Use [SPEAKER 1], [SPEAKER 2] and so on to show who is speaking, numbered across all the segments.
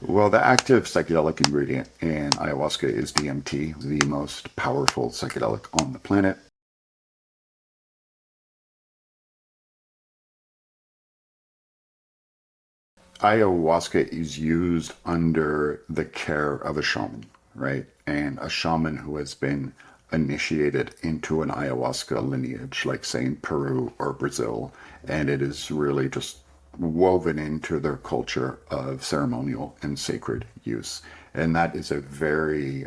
[SPEAKER 1] Well, the active psychedelic ingredient in ayahuasca is DMT, the most powerful psychedelic on the planet. Ayahuasca is used under the care of a shaman, right? And a shaman who has been initiated into an ayahuasca lineage, like say in Peru or Brazil, and it is really just woven into their culture of ceremonial and sacred use. And that is a very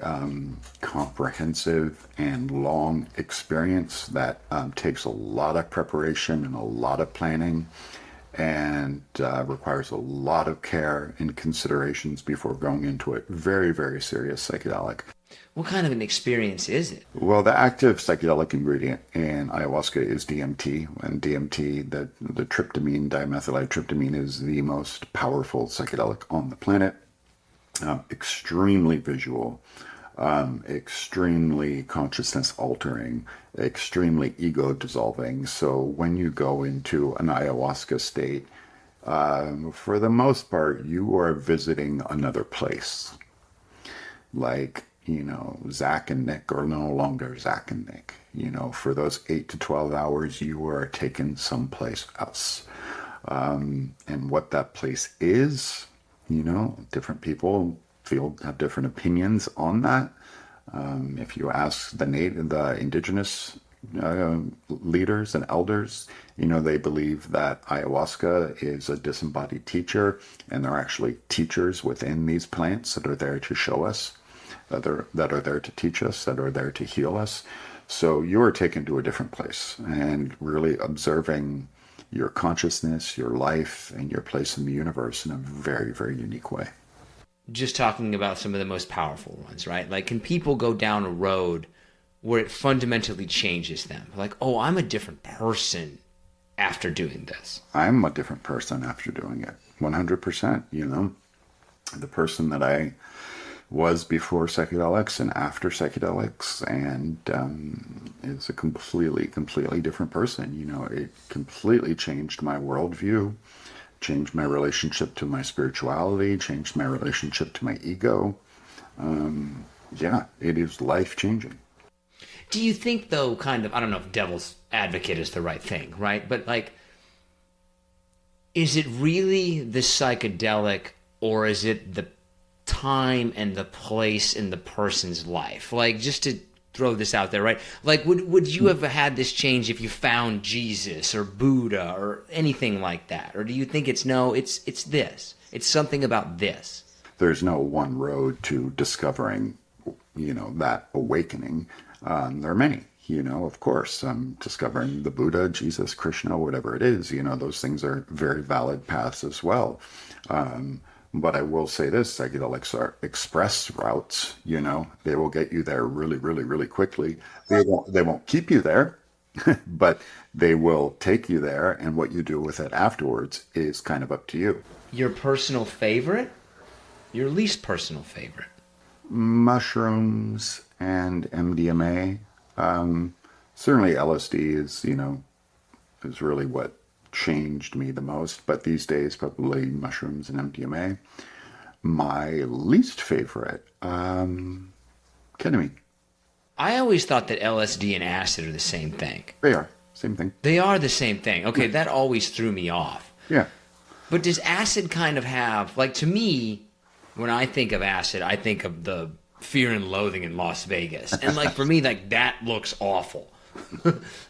[SPEAKER 1] comprehensive and long experience that takes a lot of preparation and a lot of planning and requires a lot of care and considerations before going into it. Very, very serious psychedelic.
[SPEAKER 2] What kind of an experience is it?
[SPEAKER 1] Well, the active psychedelic ingredient in ayahuasca is DMT, and DMT, the tryptamine, dimethyltryptamine, is the most powerful psychedelic on the planet. Extremely visual, extremely consciousness altering, extremely ego dissolving. So when you go into an ayahuasca state, for the most part, you are visiting another place. Like, Zach and Nick are no longer Zach and Nick. For those 8 to 12 hours, you are taken someplace else. And what that place is, different people have different opinions on that. If you ask the indigenous leaders and elders, they believe that ayahuasca is a disembodied teacher, and they're actually teachers within these plants that are there to show us, that are there to teach us, that are there to heal us. So you are taken to a different place and really observing your consciousness, your life, and your place in the universe in a very, very unique way.
[SPEAKER 2] Just talking about some of the most powerful ones, right? Like, can people go down a road where it fundamentally changes them? Like, oh, I'm a different person after doing this.
[SPEAKER 1] I'm a different person after doing it. 100%, the person that I was before psychedelics and after psychedelics, and is a completely different person. It completely changed my worldview, changed my relationship to my spirituality, changed my relationship to my ego. Yeah, it is life changing.
[SPEAKER 2] Do you think, though, kind of, I don't know if devil's advocate is the right thing, right? But, like, is it really the psychedelic, or is it the time and the place in the person's life? Like, just to throw this out there, right? Like, would you have had this change if you found Jesus or Buddha or anything like that? Or do you think it's this? It's something about this.
[SPEAKER 1] There's no one road to discovering, that awakening. There are many, of course. Discovering the Buddha, Jesus, Krishna, whatever it is, those things are very valid paths as well. But I will say this, psychedelics are express routes, they will get you there really, really, really quickly. They won't keep you there, but they will take you there. And what you do with it afterwards is kind of up to you.
[SPEAKER 2] Your personal favorite? Your least personal favorite?
[SPEAKER 1] Mushrooms and MDMA. Certainly LSD is really what changed me the most, but these days probably mushrooms and MDMA. My least favorite, ketamine.
[SPEAKER 2] I always thought that LSD and acid are the same thing.
[SPEAKER 1] They are same thing.
[SPEAKER 2] They are the same thing. Okay, that always threw me off.
[SPEAKER 1] Yeah.
[SPEAKER 2] But does acid kind of have, like, to me, when I think of acid, I think of the Fear and Loathing in Las Vegas. And, like, for me, like, that looks awful.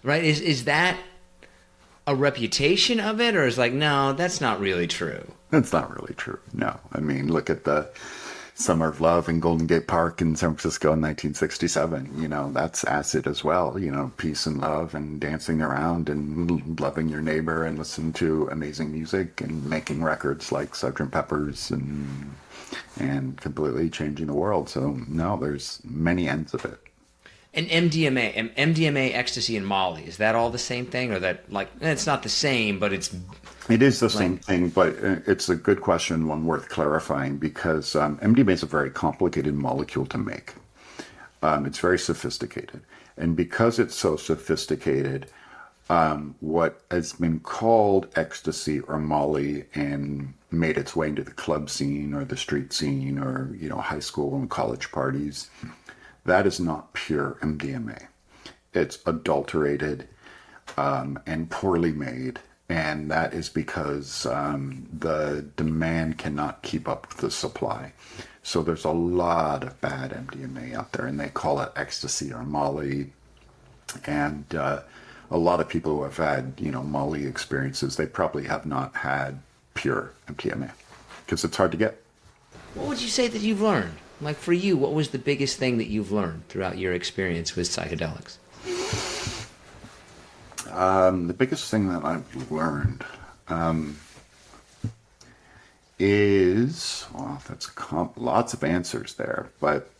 [SPEAKER 2] Right? Is that a reputation of it, or is like, no, that's not really true?
[SPEAKER 1] That's not really true. No. I mean, look at the Summer of Love in Golden Gate Park in San Francisco in 1967. That's acid as well. Peace and love and dancing around and loving your neighbor and listening to amazing music and making records like Sgt. Pepper's and completely changing the world. So no, there's many ends of it.
[SPEAKER 2] And MDMA, ecstasy, and Molly, is that all the same thing? Or that, like, it's not the same, but it's...
[SPEAKER 1] It is the same thing, but it's a good question, one worth clarifying, because MDMA is a very complicated molecule to make. It's very sophisticated. And because it's so sophisticated, what has been called ecstasy or Molly and made its way into the club scene or the street scene or, high school and college parties, that is not pure MDMA. It's adulterated and poorly made. And that is because the demand cannot keep up with the supply. So there's a lot of bad MDMA out there, and they call it ecstasy or Molly. And a lot of people who have had, Molly experiences, they probably have not had pure MDMA because it's hard to get.
[SPEAKER 2] What would you say that you've learned? Like for you, what was the biggest thing that you've learned throughout your experience with psychedelics?
[SPEAKER 1] The biggest thing that I've learned is, well, that's lots of answers there, but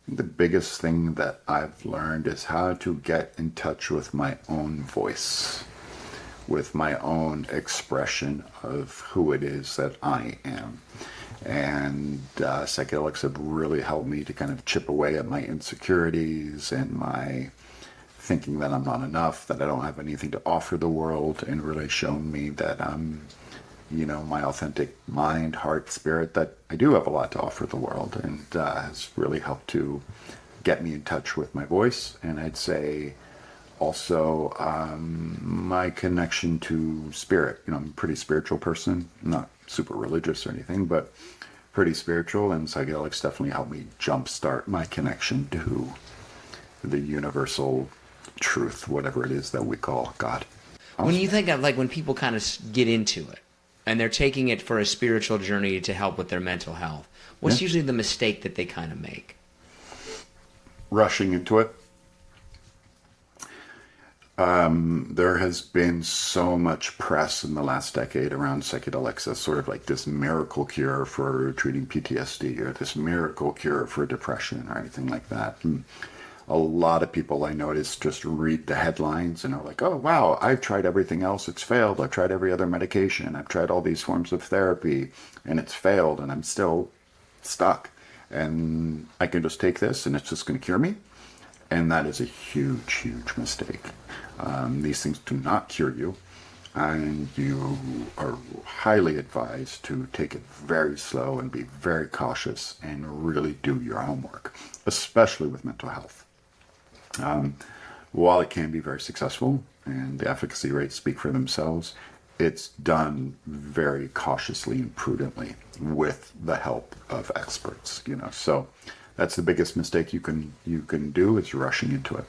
[SPEAKER 1] the biggest thing that I've learned is how to get in touch with my own voice, with my own expression of who it is that I am. And psychedelics have really helped me to kind of chip away at my insecurities and my thinking that I'm not enough, that I don't have anything to offer the world, and really shown me that I'm, my authentic mind, heart, spirit, that I do have a lot to offer the world, and has really helped to get me in touch with my voice. And I'd say also my connection to spirit. I'm a pretty spiritual person, not super religious or anything, but pretty spiritual, and psychedelics definitely helped me jumpstart my connection to the universal truth, whatever it is that we call God.
[SPEAKER 2] When you think of like when people kind of get into it and they're taking it for a spiritual journey to help with their mental health, what's usually the mistake that they kind of make?
[SPEAKER 1] Rushing into it. There has been so much press in the last decade around psychedelics as sort of like this miracle cure for treating PTSD or this miracle cure for depression or anything like that. And a lot of people I notice just read the headlines and are like, oh, wow, I've tried everything else. It's failed. I've tried every other medication. I've tried all these forms of therapy and it's failed and I'm still stuck. And I can just take this and it's just going to cure me. And that is a huge, huge mistake. These things do not cure you. And you are highly advised to take it very slow and be very cautious and really do your homework, especially with mental health. While it can be very successful and the efficacy rates speak for themselves, it's done very cautiously and prudently with the help of experts. So that's the biggest mistake you can do is rushing into it.